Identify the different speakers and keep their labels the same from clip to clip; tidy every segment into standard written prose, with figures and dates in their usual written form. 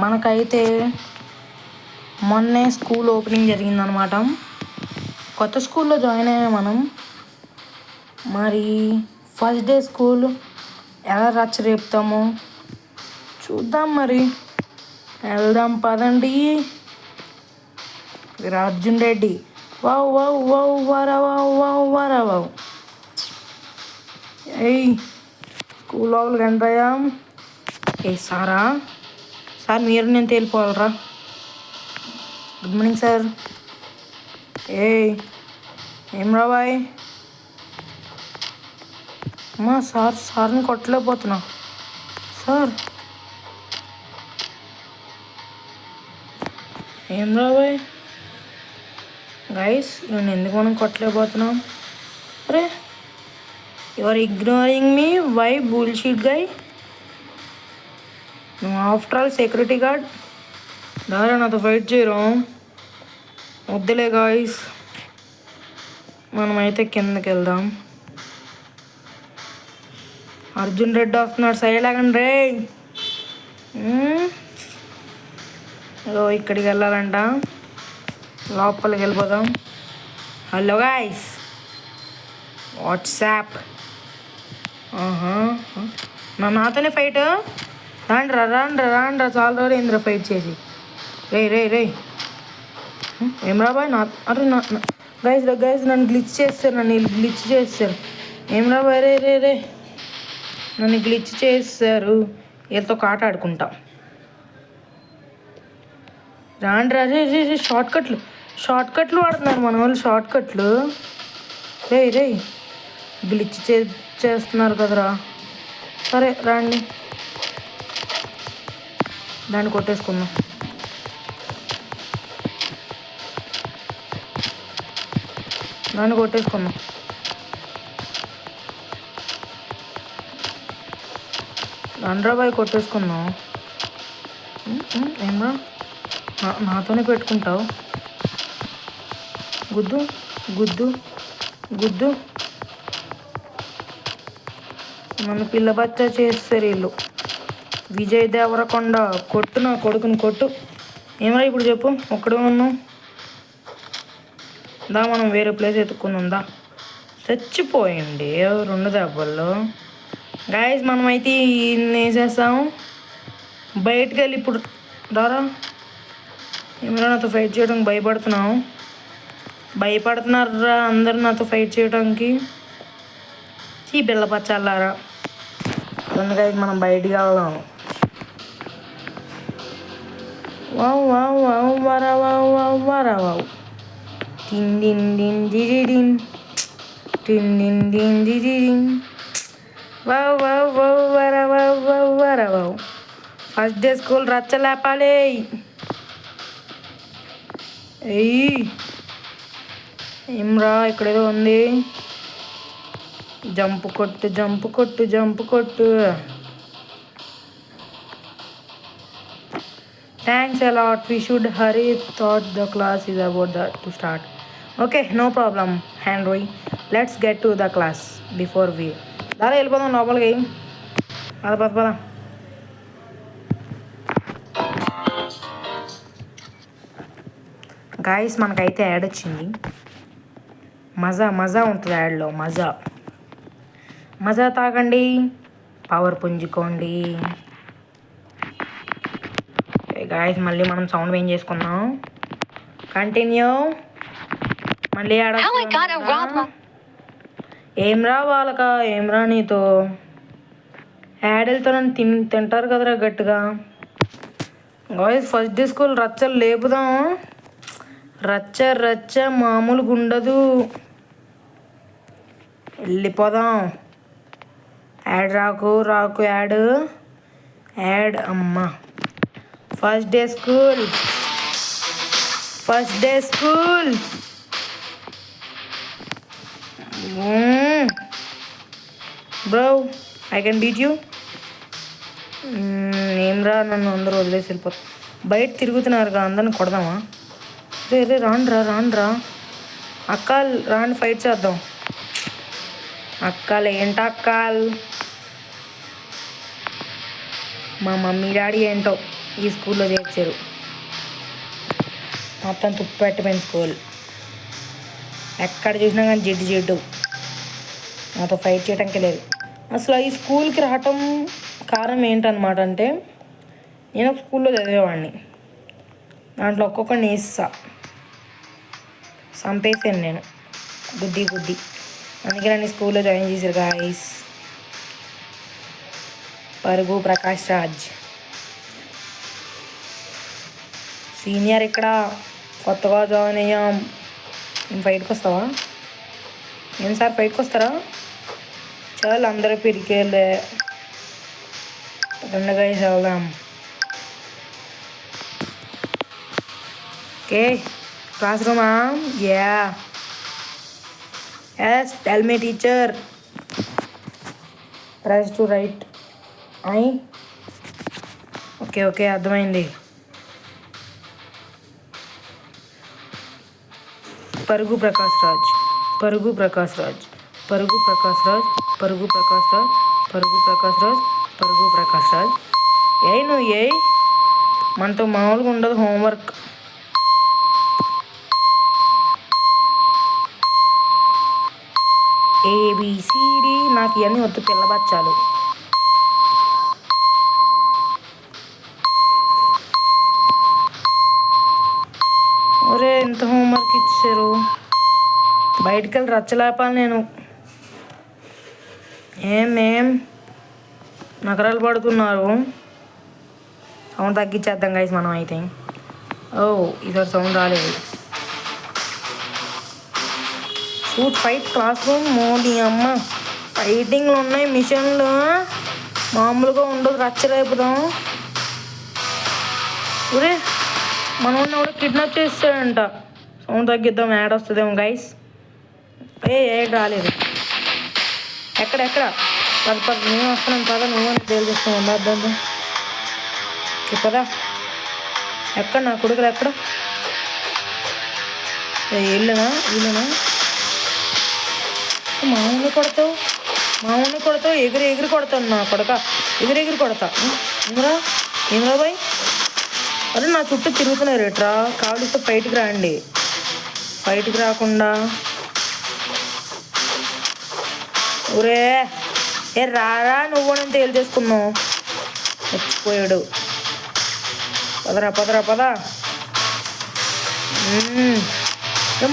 Speaker 1: మనకైతే మొన్నే school opening జరిగిందనమాట. కొత్త స్కూల్లో జాయిన్ అయ్యాం మనం. మరి ఫస్ట్ డే స్కూల్ ఎలా రచ్చ రేపుతామో చూద్దాం. మరి వెళ్దాం పదండి. Arjun Reddy wow wow wow వరా వావ్ వావ్ వరా వావ్. ఏయ్ స్కూల్ లోపలికి ఎంటర్ అయ్యాం. ఏ సార్ మీరు నేను తేలిపోవాలరా. Good morning sir. ఏం రాబాయ్ అమ్మా. సార్ని కొట్టలేకపోతున్నా సార్. ఏం రాబాయ్ గైస్, నేను ఎందుకు మనం కొట్టలేకపోతున్నాం? అరే you are ignoring me, why bullshit guy? నువ్వు ఆఫ్టర్ ఆల్ సెక్యూరిటీ గార్డ్. దారా నాతో ఫైట్ చేయరు. వద్దులే గాయస్, మనమైతే కిందకి వెళ్దాం. అర్జున్ రెడ్డి వస్తున్నాడు, సైడ్ లాగండి రే. ఇక్కడికి వెళ్ళాలంట, లోపలికి వెళ్ళిపోదాం. Hello guys, WhatsApp. నాతోనే ఫైట్. రాండ్రా చాలా రోజులు ఏంద్రా ఫైట్ చేసి. రే ఏం రాబాయ్ నా. అరే గైస్ నన్ను గ్లిచ్ చేస్తారు. ఏం రాబాయ్ రే నన్ను గ్లిచ్ చేస్తారు. వీళ్ళతో కాట ఆడుకుంటా. రాండ్రా రే షార్ట్ కట్లు వాడుతున్నారు మన వాళ్ళు. షార్ట్ కట్లు రే గ్లిచ్ చేస్తున్నారు కదరా. సరే రాండి, దాన్ని కొట్టేసుకుందాం. రండ్రాబాయ్ కొట్టేసుకుందాం. ఏమరా నాతోనే పెట్టుకుంటావు? గుద్దు నన్ను పిల్ల బచ్చా చేస్తారు వీళ్ళు. విజయ్ దేవరకొండ కొట్టు, నా కొడుకుని కొట్టు. ఏమరా ఇప్పుడు చెప్పు, ఒక్కడే ఉన్నావు. మనం వేరే ప్లేస్ ఎత్తుక్కుందా. చచ్చిపోయింది 2 దెబ్బల్లో. గాయస్ మనమైతే వేసేస్తాము. బయటకు వెళ్ళి ఇప్పుడు దారా. ఏమరా నాతో ఫైట్ చేయడానికి భయపడుతున్నారా అందరు నాతో ఫైట్ చేయడానికి. ఈ బిల్ల పచ్చాలారా. అందుకైతే మనం బయటికి వెళ్దాం. వావ్ వావ్ వావ్ వరా వావ్ వావ్ వరా వావ్. టిన్ డిన్ డిన్ డిడిన్ టిన్ DIN DIN డిడిన్ wow wow wow వరా వావ్ వావ్ వరా వావ్. ఫస్ట్ డే స్కూల్ రచ్చ లేపాలి. ఏమ్రా ఇక్కడేదో ఉంది. జంప్ కొట్టు. Thanks a lot. We should hurry. Thought the class is about to start. Okay, no problem, Henry. Let's get to the class before we. దాదా వెళ్ళిపోదాం లోపలికి. పద. గాయస్ మనకైతే యాడ్ వచ్చింది. మజా ఉంటుంది యాడ్లో. మజా తాగండి, పవర్ పుంజుకోండి. గాయస్ మళ్ళీ మనం సౌండ్ వేం చేసుకున్నాం. కంటిన్యూ. మళ్ళీ ఏమ్రా వాళ్ళక, ఏమ్రా నీతో యాడెల్తో నన్ను తింటారు కదరా గట్టిగా. గాయస్ ఫస్ట్ డే స్కూల్ రచ్చలు లేపుదాం. రచ్చ మామూలుగా ఉండదు. వెళ్ళిపోదాం. యాడ్ రాకు యాడ్ అమ్మా. First day school. Bro I can beat you. ఏమ్రా నన్ను అందరూ వదిలేసి వెళ్ళిపోతారు. బయట తిరుగుతున్నారుగా, అందరిని కొడదామా? రే రాండ్రా అక్కాల్ రాండి ఫైట్ చేద్దాం. అక్కాలు ఏంట అక్కాల్. మా మమ్మీ డాడీ ఏంటో ఈ స్కూల్లో చేర్చారు. మొత్తం తుప్పు పెట్టిపోయిన స్కూల్. ఎక్కడ చూసినా కానీ జిడ్డు నాతో ఫైట్ చేయడానికి లేదు. అసలు ఈ స్కూల్కి రావటం కారణం ఏంటన్నమాట అంటే, నేను ఒక స్కూల్లో చదివేవాడిని. దాంట్లో ఒక్కొక్కడిని వేస్తా చంపేసాను నేను గుద్ది. అందుకే నన్ను స్కూల్లో జాయిన్ చేశారు గాయస్. పరుగు ప్రకాష్ రాజ్ సీనియర్ ఇక్కడ, కొత్తగా జాయిన్ అయ్యాం. నేను ఫైట్కి వస్తావా? ఏం సార్ ఫైట్కి వస్తారా? చాలు అందరూ పిరికేళ్ళే పండుగ వెళ్దాం. ఓకే క్లాస్ రూమా? Yes tell me teacher. Press to right. Okay అర్థమైంది. పరుగు ప్రకాష్ రాజ్. ఏయ్ నువ్వు ఏయ్, మనతో మామూలుగా ఉండదు హోంవర్క్. ఏబిసిడి నాకు ఇవన్నీ వద్దు, పిల్లబచ్చాలు. ఒరే ఎంత హోంవర్క్ ఇచ్చారు, బయటికి వెళ్ళి రచ్చలేపాలి నేను. ఏం నగరాలు పడుతున్నారు. సౌండ్ తగ్గించేద్దాం గైస్ మనం అయితే. ఇదో సౌండ్ రాలేదు. Shoot fight class room. Modi అమ్మ ఫైటింగ్లు ఉన్నాయి, మిషన్లు మామూలుగా ఉండదు, రచ్చలేపుదాం. ఒరే మనం కూడా కిడ్నాప్ చేస్తాడంట. సౌండ్ తగ్గిద్దాం, యాడ్ వస్తుందేమో గైస్. ఏడ్ రాలేదు. ఎక్కడ పద నేను వస్తున్నాను, పద నువ్వు తేల్చేస్తాను. వద్దా పదా. ఎక్కడ నా కొడుకులు ఎక్కడ? వీళ్ళనా మామూలు కొడతావు ఎగిరి కొడతాను నా కొడక. ఎగిరి కొడతా. ఏమరా బాయ్? అరే నా చుట్టూ తిరుగుతున్నారు ఎట్రా. కావలిస్తే ఫైట్కి రండి. ఫైట్కి రాకుండా ఊరే రారా నువ్వు నేను తేల్చేసుకున్నావు. చచ్చిపోయాడు. పద.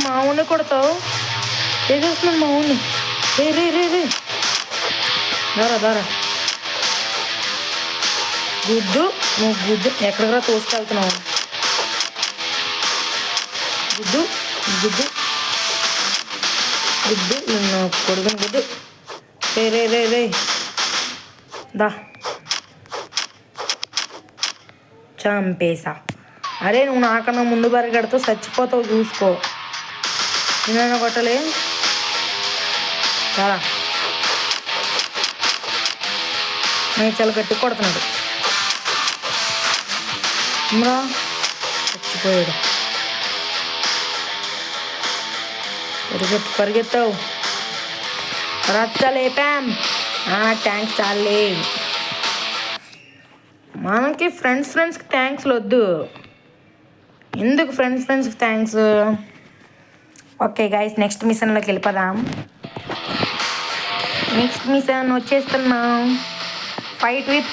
Speaker 1: మామూలు కొడతావు. ఏం చేస్తున్నాడు మామూలు? రే దారా గుద్దు. నువ్వు గుద్దు ఎక్కడికరా తోసుకెళ్తున్నావు? గుద్దు నా కొడుకుని గుద్దు. రే దా చంపేసా. అరే నువ్వు నాకన్నా ముందు పరిగెడతావు, చచ్చిపోతావు చూసుకో. నేనైనా కొట్టలే చాలా. నేను చాలా గట్టి కొడుతున్నాడు. ఇమ్రా చచ్చిపోయాడు. పరిగెత్తావు. రచ్చలేపాం. థ్యాంక్స్ చాలే. మనకి ఫ్రెండ్స్కి థ్యాంక్స్లు వద్దు. ఎందుకు ఫ్రెండ్స్కి థ్యాంక్స్? ఓకే గైస్ నెక్స్ట్ మిషన్లోకి వెళ్ళిపోదాం. నెక్స్ట్ మిషన్ వచ్చేస్తున్నాం. Fight with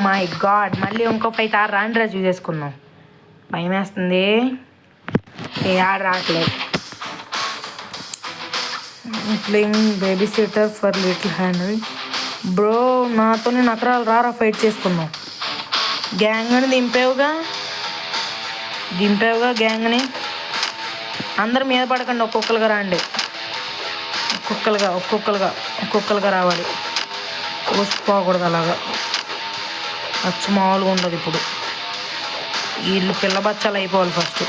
Speaker 1: my God. మళ్ళీ ఇంకో ఫైట్ రాండ్రా చూసేసుకుందాం. భయం వేస్తుంది. రావట్లేదు. Playing babysitter for little hand. Bro నాతోనే నకరాలు రారా ఫైట్ చేసుకుందాం. గ్యాంగ్ని దింపావుగా గ్యాంగ్ని. అందరు మీద పడకండి, ఒక్కొక్కరుగా రండి. ఒక్కొక్కరుగా రావాలి. కోసుకోకూడదు అలాగా. అచ్చు మామూలుగా ఉండదు. ఇప్పుడు వీళ్ళు పిల్ల బచ్చాలు అయిపోవాలి ఫస్ట్.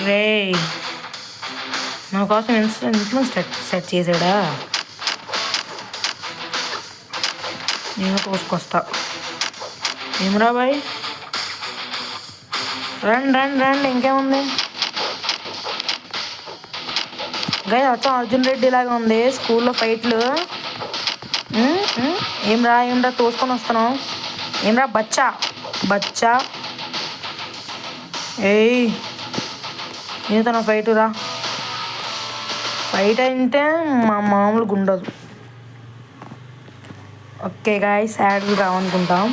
Speaker 1: రే నా కోసం ఇంట్లో సెట్ చేసాడా? నేను తోసుకొస్తా. ఏమరా బాయ్? రండి ఇంకేముంది గై? అచ్చం అర్జున్ రెడ్డి లాగా ఉంది స్కూల్లో ఫైట్లు. ఏమ్రా తోసుకొని వస్తున్నావు? ఏమ్రా బచ్చా బచ్చా. ఏయ్ నీతో నా ఫైట్ అయితే మా మామూలుగా ఉండదు. ఓకే గాయ్స్, యాడ్లు కావనుకుంటాం.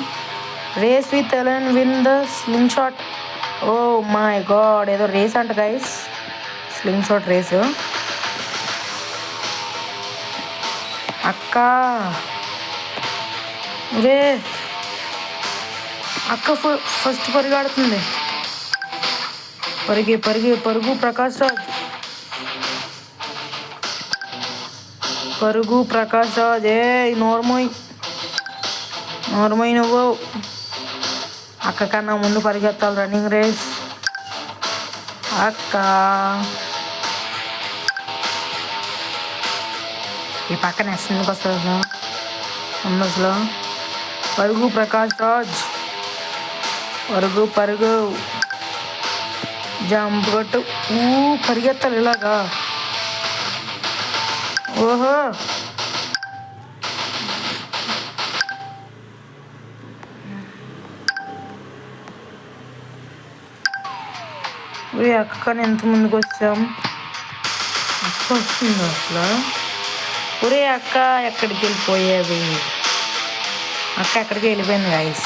Speaker 1: Race with Ellen win the slingshot. Oh my God, ఏదో రేస్ అంట గాయస్, స్లింగ్ షాట్ రేసు. అక్క రే అక్క ఫస్ట్ పరిగాడుతుంది. పరుగు ప్రకాష్ రాజ్. ఏ నోర్మోయ్ నువ్వు. అక్క కన్నా ముందు పరిగెత్తాలి రన్నింగ్ రేస్. అక్క ఈ పక్కన ఎందుకు వస్తుంది అసలు? పరుగు ప్రకాష్ రాజ్, పరుగు జంప్ కొట్టు. పరిగెత్తాలి ఇలాగా. ఓహో అక్క కానీ ఎంత ముందుకు వచ్చాం. అక్క వస్తుంది అసలు. అక్క ఎక్కడికి వెళ్ళిపోయేది? అక్క ఎక్కడికి వెళ్ళిపోయింది గాయస్.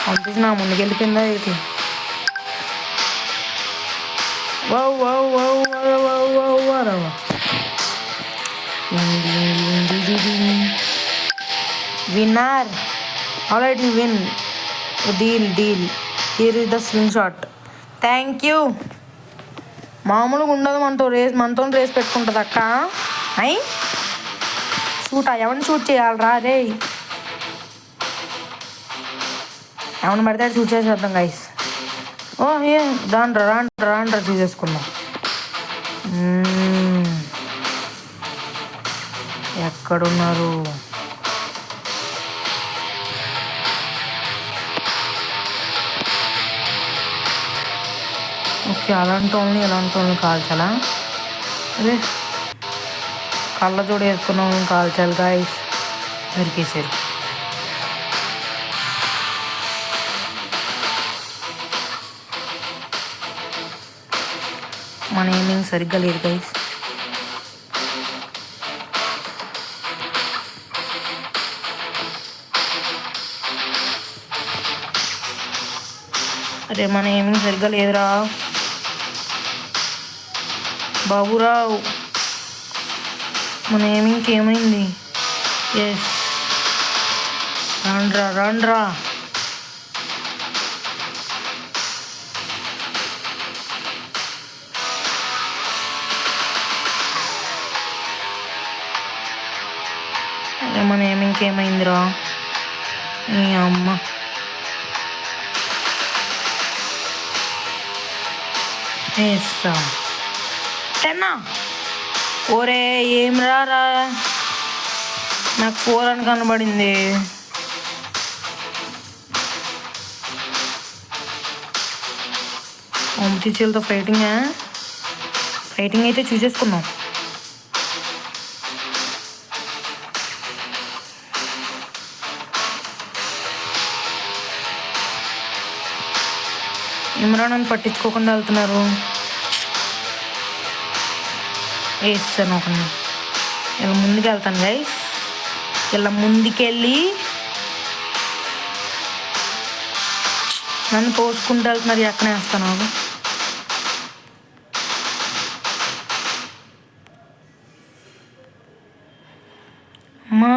Speaker 1: పంపించి నా ముందుకు వెళ్ళిపోయిందా ఇది? Winner already win. Deal here is the sling shot. Thank you. మామూలుగా ఉండదు మనతో రేస్ పెట్టుకుంటుంది అక్క. అయి ఎవరిని షూట్ చేయాలరా? రే ఎవరిని పడితే షూట్ చేసేద్దాం గైస్. ఏ రాండ్రా చూసేసుకుందాం. ఎక్కడున్నారు? ఓకే, అలాంటి వాళ్ళని కాల్చాలా? అదే కళ్ళజోడు వేసుకున్న వాళ్ళని కాల్చాలి గాయస్. దొరికేసారు. మన ఏమేమి సరిగ్గా లేదు గైస్. అరే మన ఏమేమి సరిగ్గా లేదురా బాబురావు. మన ఏమింగ్ ఏమైంది? ఎస్, రండ్రా. మన ఏమింకేమైందిరా? నీ అమ్మ. వేస్తా 10. ఓరే ఏం రారా, నాకు 4 అని కనబడింది. ఓంటీచీలతో ఫైటింగ్ అయితే చూసేసుకున్నాం. ఇమ్రాన్ అని పట్టించుకోకుండా వెళ్తున్నారు. వేస్తాను ఒకరిని. ఇలా ముందుకు వెళ్తాను గైస్. ఇలా ముందుకెళ్ళి నన్ను తోసుకుంటూ వెళ్తున్నారు. ఎక్కనే వేస్తాను. అమ్మా,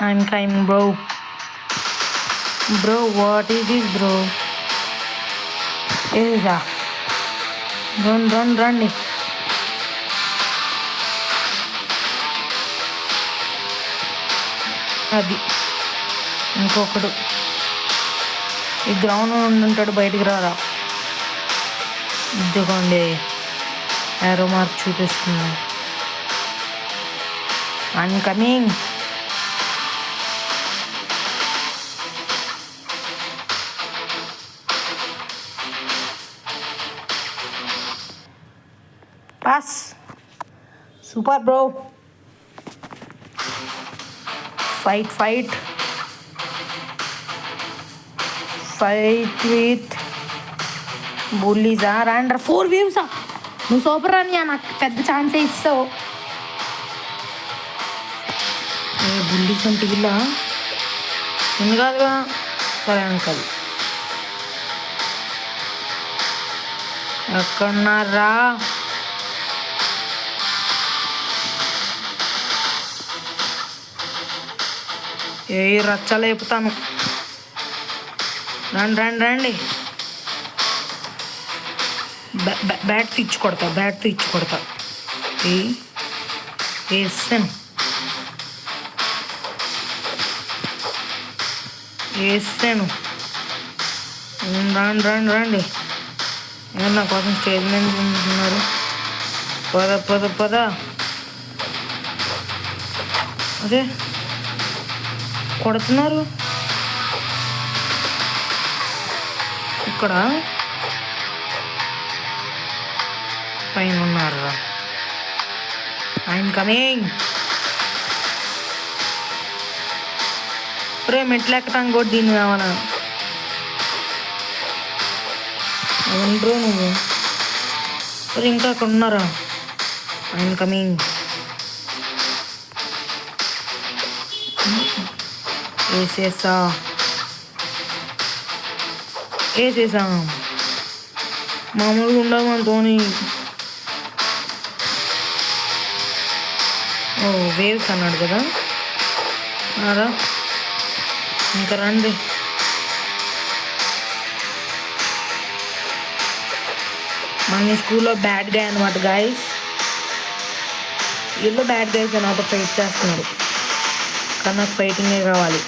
Speaker 1: I'm coming bro. What is this bro? ఏదా రండి. అది ఇంకొకడు ఈ గ్రౌండ్ ఉండుంటాడు, బయటికి రారా. ఇదిగోండి ఏరో మార్క్ చూపిస్తుంది. I'm coming. Pass. Super bro. Fight fight fight with బుల్లీజా. రాండ్రా 4 వేవ్సా. నువ్వు సూపర్ రానియా, నాకు పెద్ద ఛాన్సే ఇస్తావు. బుల్లీస్ అంటే ఇలా ఉంది కాదుగా. సరే అంకల్ ఎక్కడున్నారా? ఏ రచ్చలేపుతాను. రండి రండి రండి. బ్యాట్ ఇచ్చి కొడతా. వేసాను రండి రండి రండి. ఏమన్నా నా కోసం స్టేజ్ మీద ఉంటున్నారు. పద అదే కొడుతున్నారు ఇక్కడ. పైన ఉన్నారు. I'm coming. మెట్లు ఎక్కటానికి కూడా దీన్ని కావాలా? అవును నువ్వు ఇంకా అక్కడ ఉన్నారా? I'm coming. వేసేసా మామూలుగా ఉండవు మనతోని. వేవ్స్ అన్నాడు కదా. రా ఇంకా రండి. మన స్కూల్లో బ్యాడ్ గా అనమాట గాయస్. వీళ్ళు బ్యాడ్ గైస్ నాతో ఫైట్ చేస్తున్నారు, కానీ నాకు ఫైటింగే కావాలి.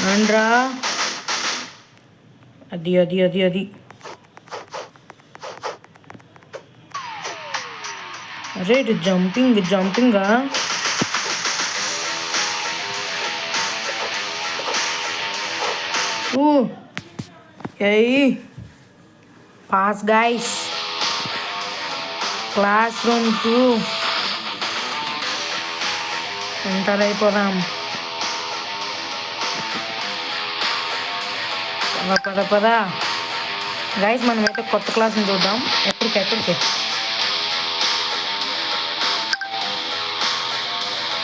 Speaker 1: రండ్రా. అది అది అది అది అరే ఇది జంపింగా. Pass guys. Classroom 2 enter అయిపోదాం. పద గైస్, మనమైతే కొత్త క్లాస్ని చూద్దాం. ఎక్కడికి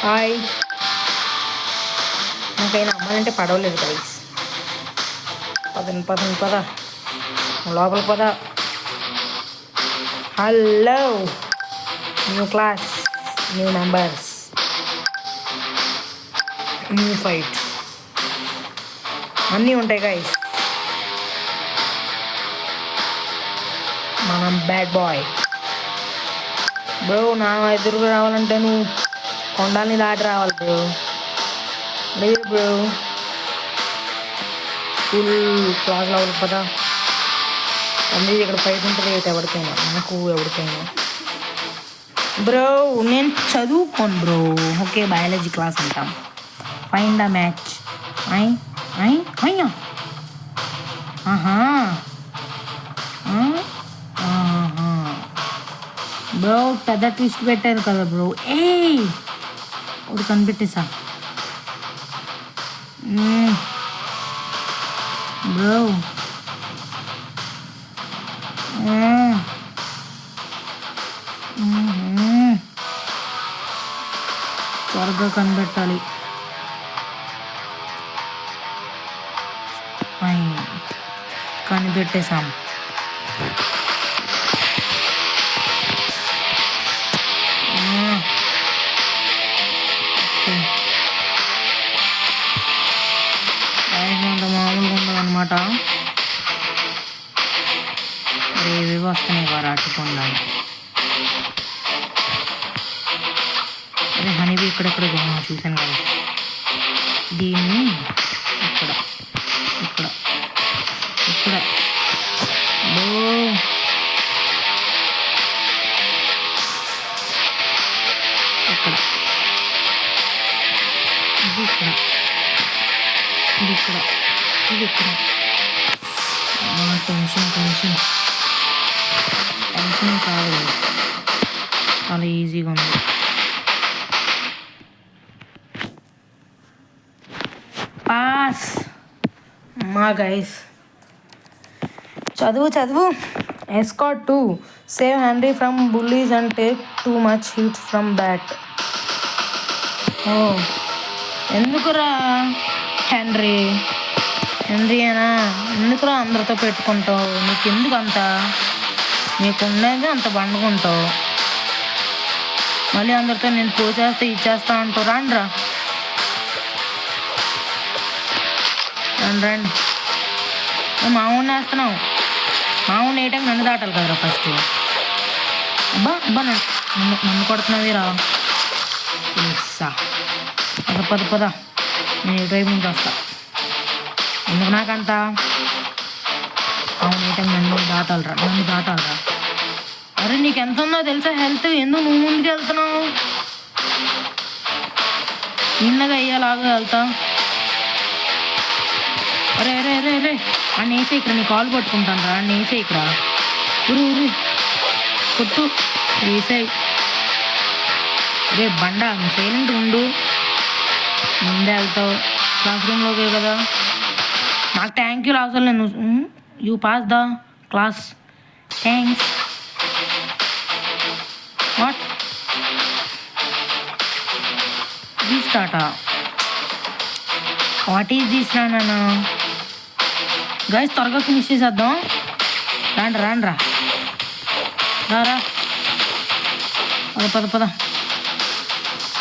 Speaker 1: హాయ్. నాకైనా అమ్మాలంటే పడవలేదు గైస్. పద లోపల పద. Hello, new class, new members, new fights అన్నీ ఉంటాయి గైస్. మనం బ్యాడ్ బాయ్ బ్రో. నా ఎదురుగా రావాలంటే నువ్వు కొండల్ని దాటి రావాలి బ్రో. లేదు బ్రో, స్కూల్ క్లాస్ లెవెల్ కదా. అన్నీ ఇక్కడ ఫైట్ ఉంటుంది ఎవరికైనా, నాకు ఎవరికైనా. బ్రో నేను చదువుకోను బ్రో. ఓకే, బయాలజీ క్లాస్ అంటాం. Find the match. అయ్యా బ్రో, పెద్ద ట్విస్ట్ పెట్టారు కదా బ్రో. ఒకటి కనిపెట్టేసా బ్రో. త్వరగా కనిపెట్టాలి. కనిపెట్టేసాం. మామూలుగా ఉండదు అనమాట. ఏవి వస్తున్నాయి వారాటికుండా. అదే హనీబీ ఇక్కడెక్కడ చూశాను కదా. దీన్ని ఇక్కడ ఇక్కడ ఇక్కడ ఇక్కడ ఇది ఇక్కడ ఇది ఇక్కడ ఇది ఇక్కడ. టెన్షన్ కాదు, చాలా ఈజీగా ఉంది. పాస్. మా గైస్ చదువు. Escort 2 save Henry from bullies and take too much heat from bat. ఓ ఎందుకురా హెన్రీ అయినా ఎందుకురా అందరితో పెట్టుకుంటావు? నీకెందుకు అంత? నీకున్నది అంత బండుకుంటావు, మళ్ళీ అందరితో నేను పోచేస్తే ఇచ్చేస్తా అంటావు. రండి మామూలు వేస్తున్నావు. మామూలు ఏ టైం నన్ను దాటాలి కదరా ఫస్ట్. అబ్బా నన్ను కొడుతున్నావి రా. పద నేను ఏ టైం నుంచి వస్తా. ఎందుకు నాకంత? అవును ఏ టైం నన్ను దాటాలరా. అరే నీకు ఎంత ఉందో తెలుసా హెల్త్? ఎందుకు నువ్వు ముందుకు వెళ్తున్నావు? నిన్నగా అయ్యేలాగా వెళ్తా. అరే అని వేసే ఇక్కడ నీ కాలు పట్టుకుంటాను రా. అని వేసే ఇక్కడ ఉరి కొట్టు వేసాయి. రే బండా నువ్వు సైలెంట్ ఉండు. ముందే వెళ్తావు క్లాస్ రూమ్లోకే కదా. నాకు థ్యాంక్ యూ అవసరం లేదు. You pass the class. Thanks. What is this నాన్న? గైస్ త్వరగా ఫినిష్ చేసేద్దాం. రాండ్రా పద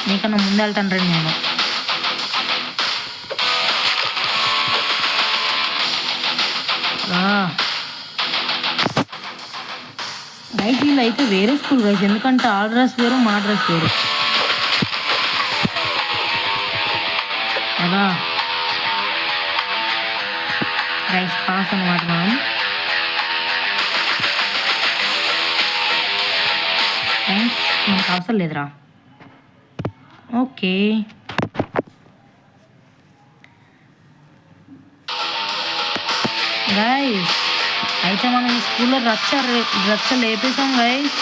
Speaker 1: నీకన్నా ముందు వెళ్తాను రండి నేను. గైస్ వీళ్ళు అయితే వేరే స్కూల్ గైస్, ఎందుకంటే ఆ డ్రెస్ వేరు మా డ్రెస్ వేరు కదా. గైస్ పాస్ అన్నమాట మనం. థ్యాంక్స్, మనకు అవసరం లేదురా. ఓకే గైస్ అయితే మనం ఈ స్కూల్లో రచ్చ లేపేసాం గైస్.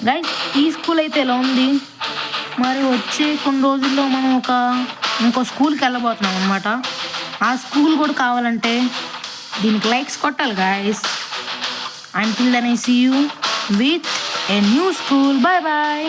Speaker 1: గైస్ ఈ స్కూల్ అయితే ఎలా ఉంది మరి? వచ్చే కొన్ని రోజుల్లో మనం ఇంకో స్కూల్కి వెళ్ళబోతున్నాం అనమాట. ఆ స్కూల్ కూడా కావాలంటే దీనికి లైక్స్ కొట్టాలి guys. Until then I see you with a new school. Bye bye.